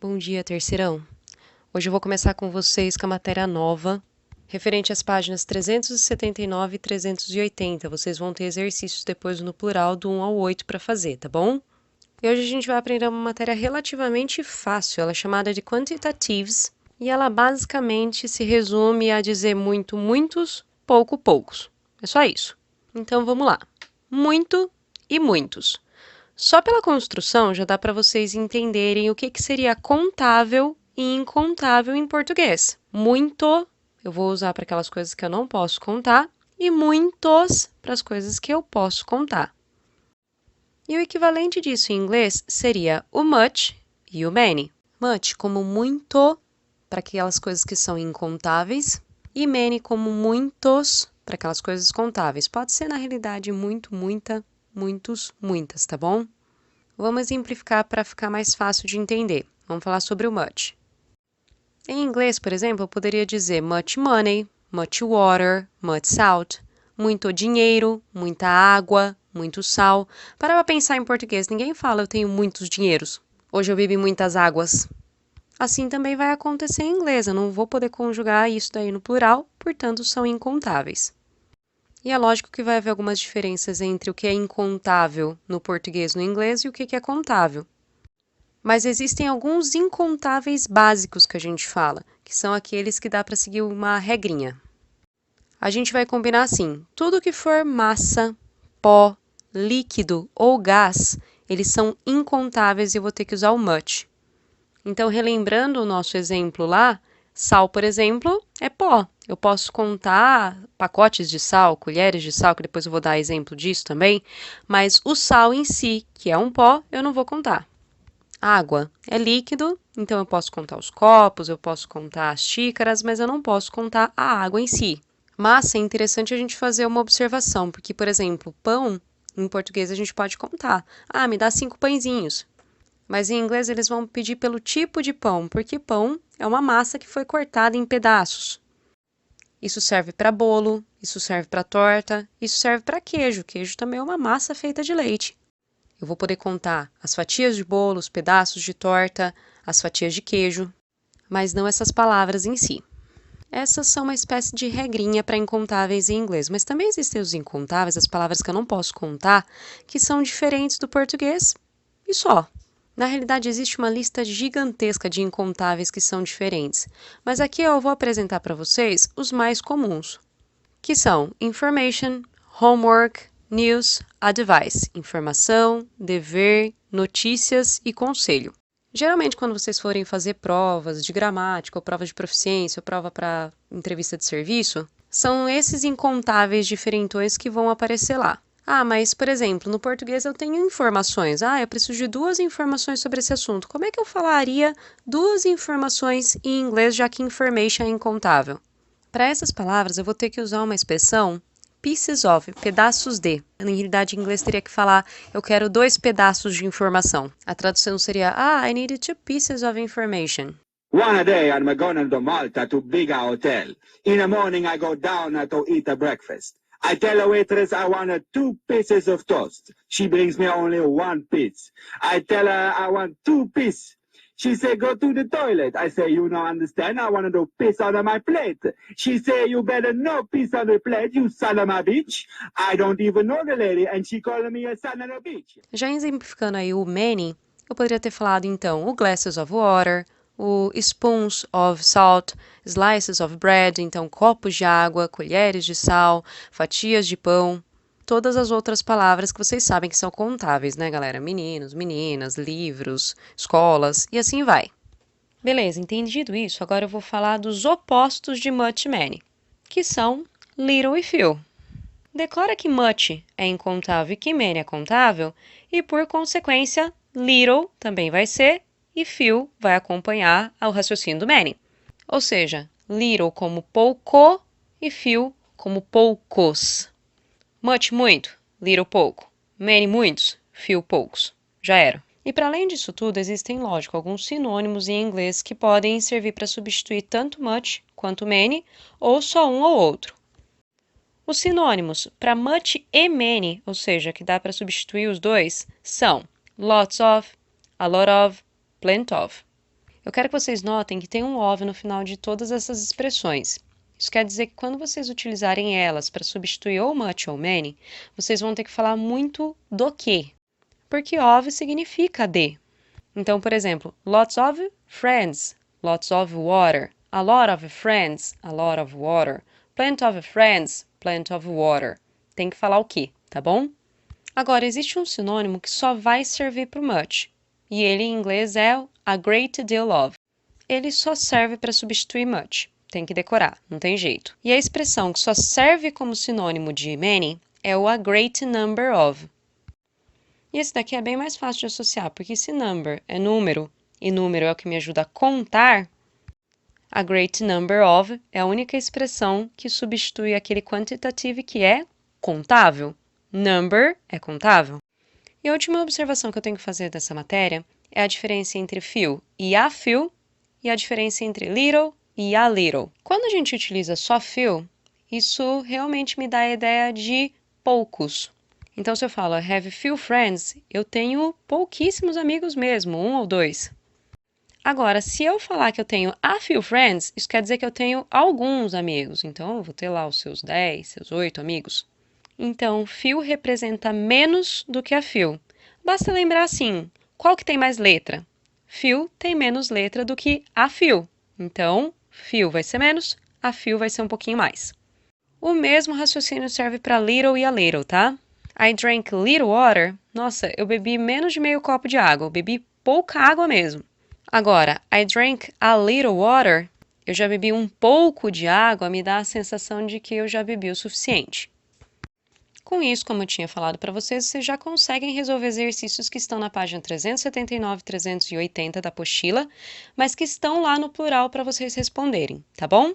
Bom dia, terceirão. Hoje eu vou começar com vocês com a matéria nova, referente às páginas 379 e 380. Vocês vão ter exercícios depois no plural do 1 ao 8 para fazer, tá bom? E hoje a gente vai aprender uma matéria relativamente fácil, ela é chamada de Quantitatives, e ela basicamente se resume a dizer muito, muitos, pouco, poucos. É só isso. Então vamos lá. Muito e muitos. Só pela construção já dá para vocês entenderem o que seria contável e incontável em português. Muito eu vou usar para aquelas coisas que eu não posso contar e muitos para as coisas que eu posso contar. E o equivalente disso em inglês seria o much e o many. Much como muito para aquelas coisas que são incontáveis e many como muitos para aquelas coisas contáveis. Pode ser na realidade muito, muita, muitos, muitas, tá bom? Vamos exemplificar para ficar mais fácil de entender. Vamos falar sobre o much. Em inglês, por exemplo, eu poderia dizer much money, much water, much salt, muito dinheiro, muita água, muito sal. Para pensar em português, ninguém fala eu tenho muitos dinheiros. Hoje eu bebi muitas águas. Assim também vai acontecer em inglês, eu não vou poder conjugar isso daí no plural, portanto são incontáveis. E é lógico que vai haver algumas diferenças entre o que é incontável no português e no inglês e o que é contável. Mas existem alguns incontáveis básicos que a gente fala, que são aqueles que dá para seguir uma regrinha. A gente vai combinar assim, tudo que for massa, pó, líquido ou gás, eles são incontáveis e eu vou ter que usar o much. Então, relembrando o nosso exemplo lá, sal, por exemplo, é pó. Eu posso contar pacotes de sal, colheres de sal, que depois eu vou dar exemplo disso também, mas o sal em si, que é um pó, eu não vou contar. Água é líquido, então eu posso contar os copos, eu posso contar as xícaras, mas eu não posso contar a água em si. Massa é interessante a gente fazer uma observação, porque, por exemplo, pão, em português a gente pode contar. Ah, me dá 5 pãezinhos. Mas em inglês eles vão pedir pelo tipo de pão, porque pão é uma massa que foi cortada em pedaços. Isso serve para bolo, isso serve para torta, isso serve para queijo. Queijo também é uma massa feita de leite. Eu vou poder contar as fatias de bolo, os pedaços de torta, as fatias de queijo, mas não essas palavras em si. Essas são uma espécie de regrinha para incontáveis em inglês, mas também existem os incontáveis, as palavras que eu não posso contar, que são diferentes do português e só. Na realidade, existe uma lista gigantesca de incontáveis que são diferentes, mas aqui eu vou apresentar para vocês os mais comuns, que são information, homework, news, advice, informação, dever, notícias e conselho. Geralmente, quando vocês forem fazer provas de gramática, ou prova de proficiência, ou prova para entrevista de serviço, são esses incontáveis diferentões que vão aparecer lá. Ah, mas, por exemplo, no português eu tenho informações. Ah, eu preciso de 2 informações sobre esse assunto. Como é que eu falaria 2 informações em inglês, já que information é incontável? Para essas palavras, eu vou ter que usar uma expressão pieces of, pedaços de. Na realidade, em inglês teria que falar, eu quero 2 pedaços de informação. A tradução seria, I needed 2 pieces of information. One day I'm going to Malta to big hotel. In the morning I go down to eat a breakfast. I tell the waitress I want 2 pieces of toast. She brings me only 1 piece. I tell her I want 2 pieces. She say, go to the toilet. I say, you don't understand. I want to do piss out of my plate. She say, you better no piss on the plate, you son of a bitch. I don't even know the lady, and she called me a son of a bitch. Já exemplificando aí o many, eu poderia ter falado, então, o glasses of water, o spoons of salt, slices of bread, então copos de água, colheres de sal, fatias de pão, todas as outras palavras que vocês sabem que são contáveis, né, galera? Meninos, meninas, livros, escolas e assim vai. Beleza, entendido isso, agora eu vou falar dos opostos de much e many, que são little e few. Declara que much é incontável e que many é contável, e por consequência, little também vai ser, e few vai acompanhar ao raciocínio do many. Ou seja, little como pouco e few como poucos. Much muito, little pouco. Many muitos, few poucos. Já era. E para além disso tudo, existem, lógico, alguns sinônimos em inglês que podem servir para substituir tanto much quanto many, ou só um ou outro. Os sinônimos para much e many, ou seja, que dá para substituir os dois, são lots of, a lot of, plenty of. Eu quero que vocês notem que tem um of no final de todas essas expressões. Isso quer dizer que quando vocês utilizarem elas para substituir ou much ou many, vocês vão ter que falar muito do que, porque of significa de. Então, por exemplo, lots of friends, lots of water, a lot of friends, a lot of water, plenty of friends, plenty of water. Tem que falar o que, tá bom? Agora, existe um sinônimo que só vai servir para o much, e ele em inglês é a great deal of. Ele só serve para substituir much. Tem que decorar, não tem jeito. E a expressão que só serve como sinônimo de many é o a great number of. E esse daqui é bem mais fácil de associar, porque se number é número, e número é o que me ajuda a contar, a great number of é a única expressão que substitui aquele quantitative que é contável. Number é contável. E a última observação que eu tenho que fazer dessa matéria é a diferença entre few e a few, e a diferença entre little e a little. Quando a gente utiliza só few, isso realmente me dá a ideia de poucos. Então, se eu falo I have few friends, eu tenho pouquíssimos amigos mesmo, 1 ou 2. Agora, se eu falar que eu tenho a few friends, isso quer dizer que eu tenho alguns amigos. Então, eu vou ter lá os seus 10, seus 8 amigos. Então, few representa menos do que a few. Basta lembrar assim, qual que tem mais letra? Few tem menos letra do que a few. Então, few vai ser menos, a few vai ser um pouquinho mais. O mesmo raciocínio serve para little e a little, tá? I drank little water. Nossa, eu bebi menos de meio copo de água. Eu bebi pouca água mesmo. Agora, I drank a little water. Eu já bebi um pouco de água, me dá a sensação de que eu já bebi o suficiente. Com isso, como eu tinha falado para vocês já conseguem resolver exercícios que estão na página 379 e 380 da apostila, mas que estão lá no plural para vocês responderem, tá bom?